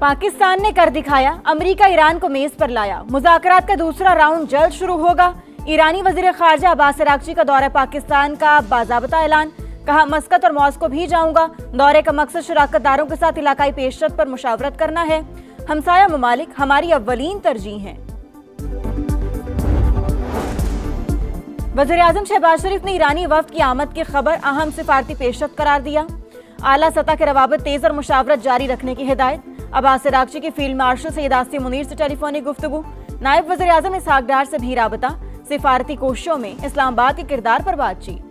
पाकिस्तान ने कर दिखाया, अमेरिका ईरान को मेज पर लाया। मुज़ाकरात का दूसरा राउंड जल्द शुरू होगा। ईरानी वजीर खारजा अब्बास अरागची का दौरा पाकिस्तान का बाज़ाब्ता ऐलान। कहा, मस्कत और मॉस्को भी जाऊंगा। दौरे का मकसद शराकतदारों के साथ इलाकाई पेशरफ्त पर मुशावरत करना है। हमसाया ममालिक हमारी अव्वलीन तरजीह हैं। वज़ीर-ए-आज़म शहबाज शरीफ ने ईरानी वफ्द की आमद की खबर अहम सिफारती पेशरफ्त करार दिया। आला सतह के रवाबत तेज और मुशावरत जारी रखने की हिदायत। अब्बास अरागची की फील्ड मार्शल सैयद आसिम मुनीर से टेलीफोनिक गुफ्तगू। नायब वज़ीर-ए-आज़म इसहाक डार से भी राबता। सिफारती कोशिशों में इस्लामाबाद के किरदार पर बातचीत।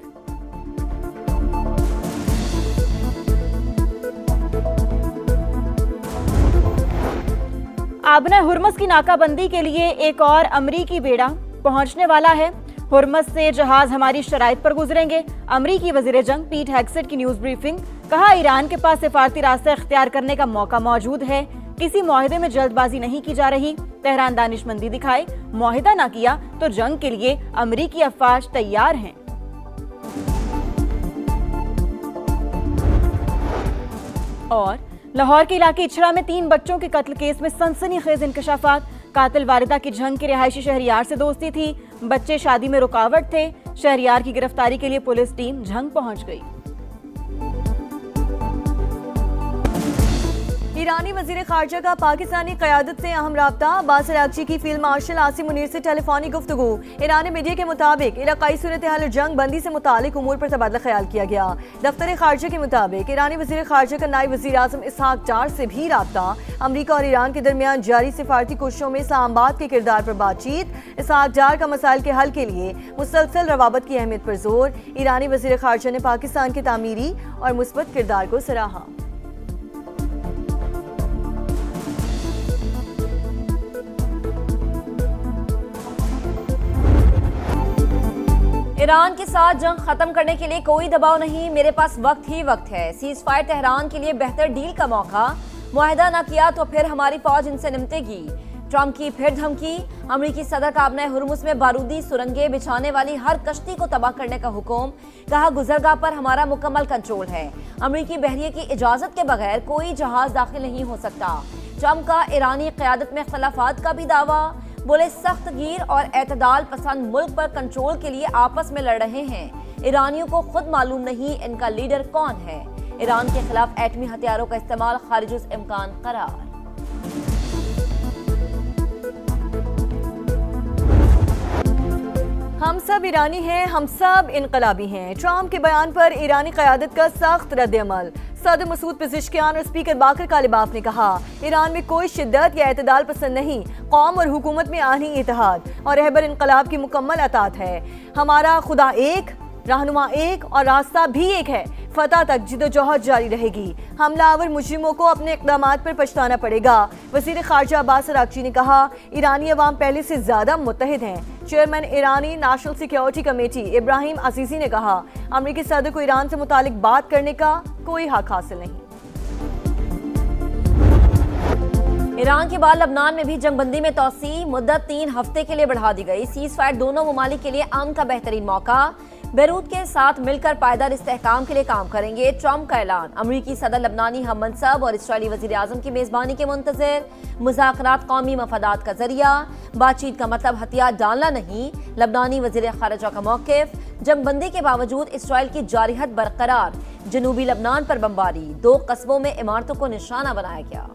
आबना हुर्मस की नाकाबंदी के लिए एक और अमरीकी बेड़ा पहुंचने वाला है। हुर्मस से जहाज हमारी शराइत पर गुजरेंगे। अमरीकी वजीर जंग पीट हेग्सेट की न्यूज ब्रीफिंग। कहा, ईरान के पास सिफारती रास्ता इख्तियार करने का मौका मौजूद है। किसी मुआहदे में जल्दबाजी नहीं की जा रही। तेहरान दानिशमंदी दिखाए, मुआहिदा ना किया तो जंग के लिए अमरीकी अफवाज तैयार हैं। और लाहौर के इलाके इछरा में 3 बच्चों के कत्ल केस में सनसनीखेज इंकशाफात। कातिल वारिदा की झंग के रिहायशी शहरियार से दोस्ती थी। बच्चे शादी में रुकावट थे। शहरियार की गिरफ्तारी के लिए पुलिस टीम झंग पहुंच गई। ईरानी वजीर खारजा का पाकिस्तानी क़यादत से अहम राब्ता। अब्बास अरागची की फील्ड मार्शल आसिम मुनीर से टेलीफोनिक गुफ्तगू। ईरानी मीडिया के मुताबिक इलाकाई सूरत हाल जंग बंदी से मुतालिक उमूर पर तबादला ख्याल किया गया। दफ्तर खारजा के मुताबिक ईरानी वजीर खारजा का नायब वजीर आज़म इसहाक डार से भी राब्ता। अमरीका और ईरान के दरमियान जारी सिफारती कोशिशों में इस्लामाबाद के किरदार पर बातचीत। इसहाक डार का मसाइल के हल के लिए मुसलसल रवाबत की अहमियत पर जोर। ईरानी वजीर खारजा ने पाकिस्तान के तामीरी और मुस्बत किरदार को सराहा। ईरान के साथ जंग खत्म करने के लिए कोई दबाव नहीं, मेरे पास वक्त ही वक्त है। सीज फायर तेहरान के लिए बेहतर डील का मौका। मुआहिदा न किया तो फिर हमारी फौज इनसे निपटेगी। ट्रंप की फिर धमकी। अमरीकी सदर का आबना हुर्मुस में बारूदी सुरंगें बिछाने वाली हर कश्ती को तबाह करने का हुक्म। कहा, गुजरगाह पर हमारा मुकम्मल कंट्रोल है। अमरीकी बहरिये की इजाजत के बगैर कोई जहाज दाखिल नहीं हो सकता। ट्रंप का ईरानी क़यादत में इख्तलाफात का भी दावा। बोले, सख्त गिर और एतदाल पसंद मुल्क पर कंट्रोल के लिए आपस में लड़ रहे हैं। ईरानियों को खुद मालूम नहीं इनका लीडर कौन है। ईरान के खिलाफ एटमी हथियारों का इस्तेमाल खारिजुल इम्कान करार। हम सब ईरानी हैं, हम सब इनकलाबी हैं। ट्रंप के बयान पर ईरानी क़यादत का सख्त रद्द-ए-अमल। सदर मसूद पेज़ेश्कियान और स्पीकर बाकर कालिबाफ ने कहा, ईरान में कोई शिद्दत या एतदाल पसंद नहीं। कौम और हुकूमत में आनी इत्तेहाद और रहबर इनकलाब की मुकम्मल अतात है। हमारा खुदा एक, रहनुमा एक और रास्ता भी एक है। फतह तक जिदोजहद जारी रहेगी। हमलावर मुजरिमों को अपने इक़दामात पर पछताना पड़ेगा। वज़ीर ख़ारजा अब्बास अरागची ने कहा, ईरानी अवाम पहले से ज़्यादा मुत्तहिद हैं। चेयरमैन ईरानी नेशनल सिक्योरिटी कमेटी इब्राहिम अजीज़ी ने कहा, अमरीकी सदर को ईरान से मुतालिक बात करने का कोई हक हासिल नहीं। ईरान के बाद लबनान में भी जंगबंदी में तोसी। मुद्दत 3 हफ्ते के लिए बढ़ा दी गई। सीज फायर दोनों ममालिक के लिए अमन का बेहतरीन मौका। बेरूत के साथ मिलकर पायदार इस्तेहकाम के लिए काम करेंगे। ट्रंप का ऐलान। अमरीकी सदर लबनानी हम मनसब और इसराइली वजीर आज़म की मेज़बानी के मुंतज़िर। मुज़ाकरात कौमी मफादात का जरिया। बातचीत का मतलब हथियार डालना नहीं। लबनानी वजीर खारजा का मौक़िफ़। जंगबंदी के बावजूद इसराइल की जारिहत बरकरार। जनूबी लबनान पर बमबारी। 2 कस्बों में इमारतों को निशाना बनाया गया।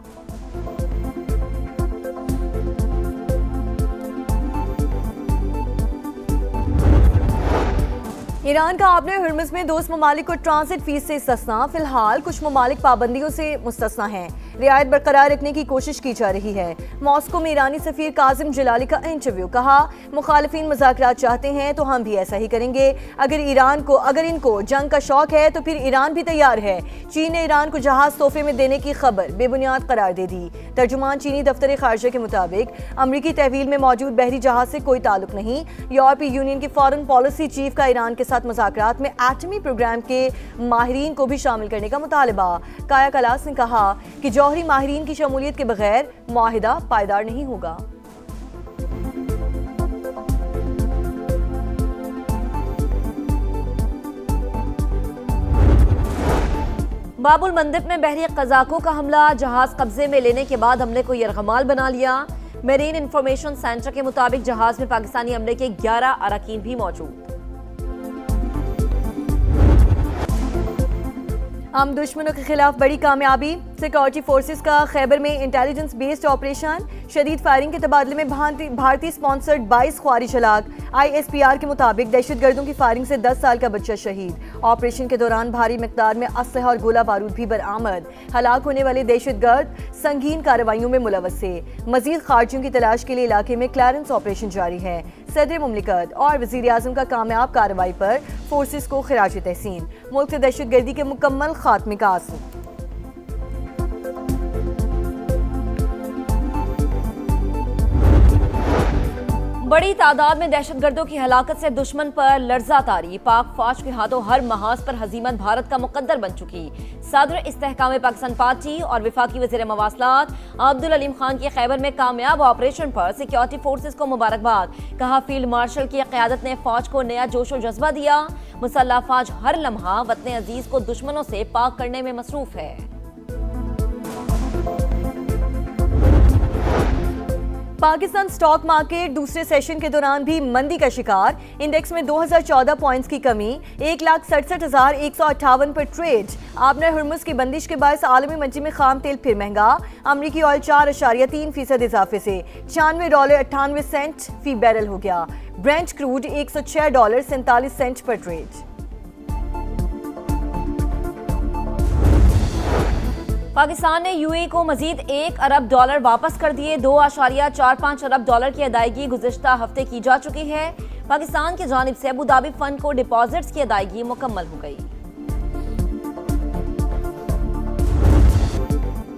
ईरान का आबना हुर्मुस में दोस्त ममालिक को ट्रांजिट फीस से इस्तिस्ना। फिलहाल कुछ ममालिक पाबंदियों से मुस्तस्ना हैं। रियायत बरकरार रखने की कोशिश की जा रही है। मॉस्को में ईरानी सफीर काजिम जलाली का इंटरव्यू। कहा, मुखालिफिन मुज़ाकरात चाहते हैं तो हम भी ऐसा ही करेंगे। अगर इनको जंग का शौक है तो फिर ईरान भी तैयार है। चीन ने ईरान को जहाज तोहफे में देने की खबर बेबुनियाद करार दे दी। तर्जुमान चीनी दफ्तर खारजा के मुताबिक अमरीकी तहवील में मौजूद बहरी जहाज से कोई ताल्लुक नहीं। यूरोपीय यूनियन के फॉरेन पॉलिसी चीफ का ईरान के साथ मुज़ाकरात में एटमी प्रोग्राम के माहिरीन को भी शामिल करने का मुतालबा। काया कलास ने कहा कि जौहरी माहिरीन की शमूलियत के बगैर मुआहिदा पायदार नहीं होगा। बाबुल मंदिब में बहरी कज़ाकों का हमला, जहाज कब्जे में लेने के बाद हमले को यरगमाल बना लिया। मेरीन इंफॉर्मेशन सेंटर के मुताबिक जहाज में पाकिस्तानी हमले के 11 अरकान भी मौजूद। हम दुश्मनों के खिलाफ बड़ी कामयाबी, सिक्योरिटी फोर्सेस का खैबर में इंटेलिजेंस बेस्ड ऑपरेशन, शदीद फायरिंग के तबादले में भारतीय स्पॉन्सर्ड 22 ख्वारिज हलाक। ISPR के मुताबिक दहशतगर्दों की फायरिंग से 10 साल का बच्चा शहीद। ऑपरेशन के दौरान भारी मिकदार में असलहा और गोला बारूद भी बरामद। हलाक होने वाले दहशतगर्द संगीन कार्रवाइयों में मुलव्वस थे। मजीद खारजियों की तलाश के लिए इलाके में क्लियरेंस ऑपरेशन जारी है। सदर मुमलिकत और वज़ीर आज़म का कामयाब कार्रवाई पर फोर्सेस को खिराज तहसीन। मुल्क से दहशतगर्दी के मुकम्मल खात्मे का आंसू। बड़ी तादाद में दहशतगर्दों की हलाकत से दुश्मन पर लर्जा तारी। पाक फौज के हाथों हर महाज पर हजीमत भारत का मुकद्दर बन चुकी। सदर इस्तेहकाम पाकिस्तान पार्टी और वफाकी वज़ीर मवासलात अब्दुल अलीम खान की खैबर में कामयाब ऑपरेशन पर सिक्योरिटी फोर्सेस को मुबारकबाद। कहा, फील्ड मार्शल की क़यादत ने फौज को नया जोश और जज्बा दिया। मुसल्लह फौज हर लम्हा वतन अजीज को दुश्मनों से पाक करने में मसरूफ है। पाकिस्तान स्टॉक मार्केट दूसरे सेशन के दौरान भी मंदी का शिकार। इंडेक्स में 2014 पॉइंट्स की कमी, 1,67,158 पर ट्रेड। आपने हुर्मुज़ की बंदिश के बायस आलमी मंडी में खाम तेल फिर महंगा। अमरीकी ऑयल 4.3% इजाफे से $96.98 फी बैरल हो गया। ब्रेंट क्रूड $106.47 पर ट्रेड। पाकिस्तान ने UAE को मजीद $1 अरब वापस कर दिए। $2.45 अरब की अदायगी गुज़िश्ता हफ्ते की जा चुकी है। पाकिस्तान की जानिब से अबू धाबी फंड को डिपॉजिट्स की अदायगी मुकम्मल हो गई।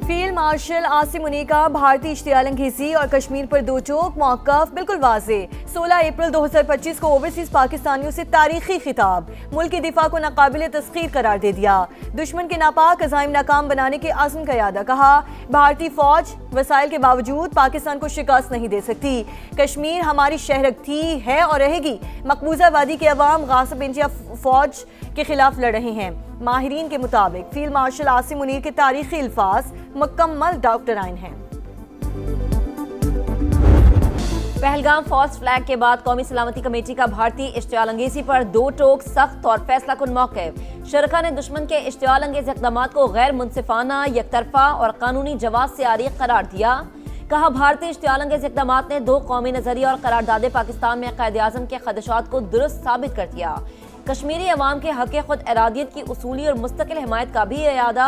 फील्ड मार्शल आसिम मुनीर का भारतीय इश्तियाल-अंगेज़ी और कश्मीर पर दो टोक मौक़िफ़ बिल्कुल वाज़ेह। 16 अप्रैल 2025 को ओवरसीज़ पाकिस्तानियों से तारीखी खिताब, मुल्क की दिफा को नाकाबिल तस्खीर करार दे दिया। दुश्मन के नापाक अज़ाइम नाकाम बनाने के आज़म का यादा। कहा, भारतीय फौज वसाइल के बावजूद पाकिस्तान को शिकस्त नहीं दे सकती। कश्मीर हमारी शहरक थी, है और रहेगी। मकबूजा वादी के अवाम गासिब इंडिया फौज के खिलाफ लड़ रहे हैं। माहिरीन के मुताबिक फील्ड मार्शल आसिम मुनीर के तारीखी अल्फाज मुकम्मल डॉक्टराइन हैं। पहलगाम फॉल्स फ्लैग के बाद कौमी सलामती कमेटी का भारतीय इश्तियाल अंगेज़ी पर दो टोक सख्त और फैसला कुन मौक़िफ़। शरका ने दुश्मन के इश्तियाल अंगेज़ इक़दामात को गैर मुनसिफाना, यकतरफा और कानूनी जवाब से आरी करार दिया। कहा, भारतीय इश्तियाल अंगेज़ इक़दामात ने दो कौमी नज़रिया और करारदादे पाकिस्तान में क़ायद आज़म के ख़दशात को दुरुस्त साबित कर दिया। कश्मीरी अवाम के हक़ खुद इरादियत की उसूली और मुस्तकिल हिमायत का भी इरादा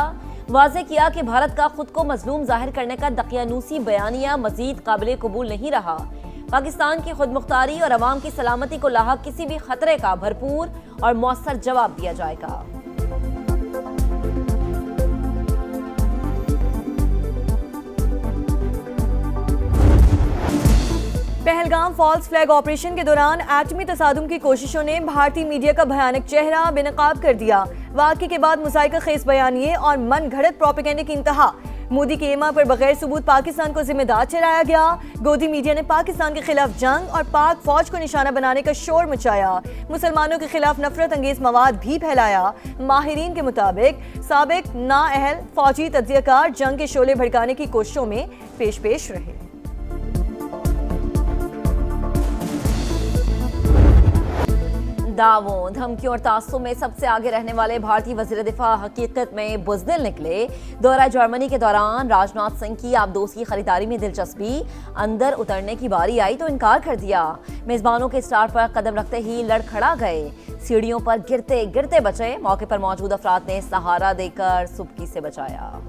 वाज़े किया कि भारत का खुद को मजलूम जाहिर करने का दकियानूसी बयानिया मजीद काबिल कबूल नहीं रहा। पाकिस्तान की खुद मुख्तारी और अवाम की सलामती को लाहक किसी भी खतरे का भरपूर और मौसर जवाब दिया जाएगा। पहलगाम फॉल्स फ्लैग ऑपरेशन के दौरान एटमी तसादुम की कोशिशों ने भारतीय मीडिया का भयानक चेहरा बेनकाब कर दिया। वाक़े के बाद मुज़ाहिका खेज बयानिए और मन घड़त प्रोपेगेंडे की इंतहा। मोदी के एमा पर बगैर सबूत पाकिस्तान को जिम्मेदार ठहराया गया। गोदी मीडिया ने पाकिस्तान के खिलाफ जंग और पाक फौज को निशाना बनाने का शोर मचाया। मुसलमानों के खिलाफ नफरत अंगेज मवाद भी फैलाया। माहिरीन के मुताबिक साबिक नाअहल फौजी तज्जियाकार जंग के शोले भड़काने की कोशिशों में पेश रहे। दावों, धमकियों और तासुब में सबसे आगे रहने वाले भारतीय वज़ीर दिफा हकीकत में बुज़दिल निकले। दौरा जर्मनी के दौरान राजनाथ सिंह की आबदोस की खरीदारी में दिलचस्पी, अंदर उतरने की बारी आई तो इनकार कर दिया। मेज़बानों के स्टार पर कदम रखते ही लड़खड़ा गए। सीढ़ियों पर गिरते गिरते बचे। मौके पर मौजूद अफराद ने सहारा देकर सुबकी से बचाया।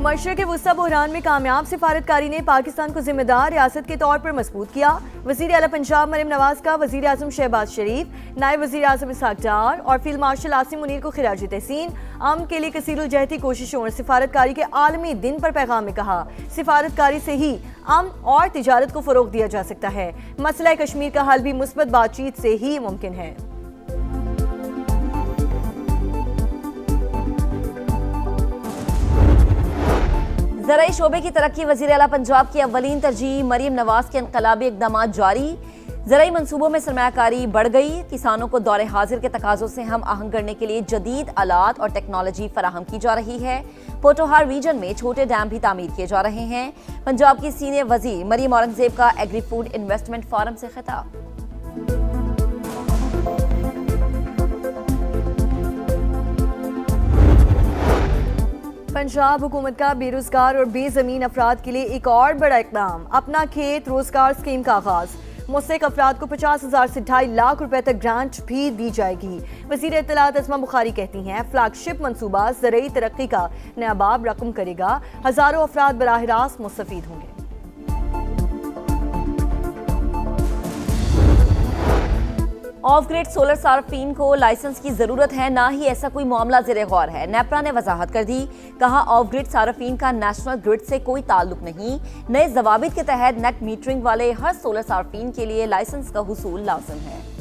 मशरक़ वुस्ता बहरान में कामयाब सिफारतकारी ने पाकिस्तान को जिम्मेदार रियासत के तौर पर मजबूत किया। वज़ीर आला पंजाब मरियम नवाज का वज़ीर आज़म शहबाज शरीफ, नायब वज़ीर आज़म इसहाक डार और फील्ड मार्शल आसिम मुनीर को खिराज तहसीन। अमन के लिए कसीरुल जहती कोशिशों और सिफारतकारी के आलमी दिन पर पैगाम में कहा, सिफारतकारी से ही अमन और तिजारत को फ़रोग़ दिया जा सकता है। मसला कश्मीर का हल भी मुस्बत बातचीत से ही मुमकिन है। ज़राई शोबे की तरक्की वज़ीर आला पंजाब की अव्वलीन तरजीह मरीम नवाज के इनकलाबी इक़दाम जारी। ज़राई मनसूबों में सरमायाकारी बढ़ गई। किसानों को दौरे हाजिर के तकाज़ों से हम आहंग करने के लिए जदीद आलात और टेक्नोलॉजी फराहम की जा रही है। पोटोहार रीजन में छोटे डैम भी तामीर किए जा रहे हैं। पंजाब की सीनियर वज़ीर मरीम औरंगज़ेब का एग्री फूड इन्वेस्टमेंट फोरम से खिताब। पंजाब हुकूमत का बेरोजगार और बेजमीन अफराद के लिए एक और बड़ा इकदाम, अपना खेत रोजगार स्कीम का आगाज। मुस्तहिक अफराद को 50,000 से 2.5 लाख रुपए तक ग्रांट भी दी जाएगी। वज़ीर इत्तलात अस्मा बुखारी कहती हैं, फ्लैगशिप मंसूबा ज़राई तरक्की का नायाब रकम करेगा। हजारों अफराद बराह रास्त मुस्तफीद होंगे। ऑफ ग्रिड सोलर सार्फिन को लाइसेंस की जरूरत है, ना ही ऐसा कोई मामला ज़ेरे गौर है। नेपरा ने वजाहत कर दी, कहा ऑफ ग्रिड सार्फिन का नेशनल ग्रिड से कोई ताल्लुक नहीं। नए जवाबित के तहत नेट मीटरिंग वाले हर सोलर सार्फिन के लिए लाइसेंस का हुसूल लाजिम है।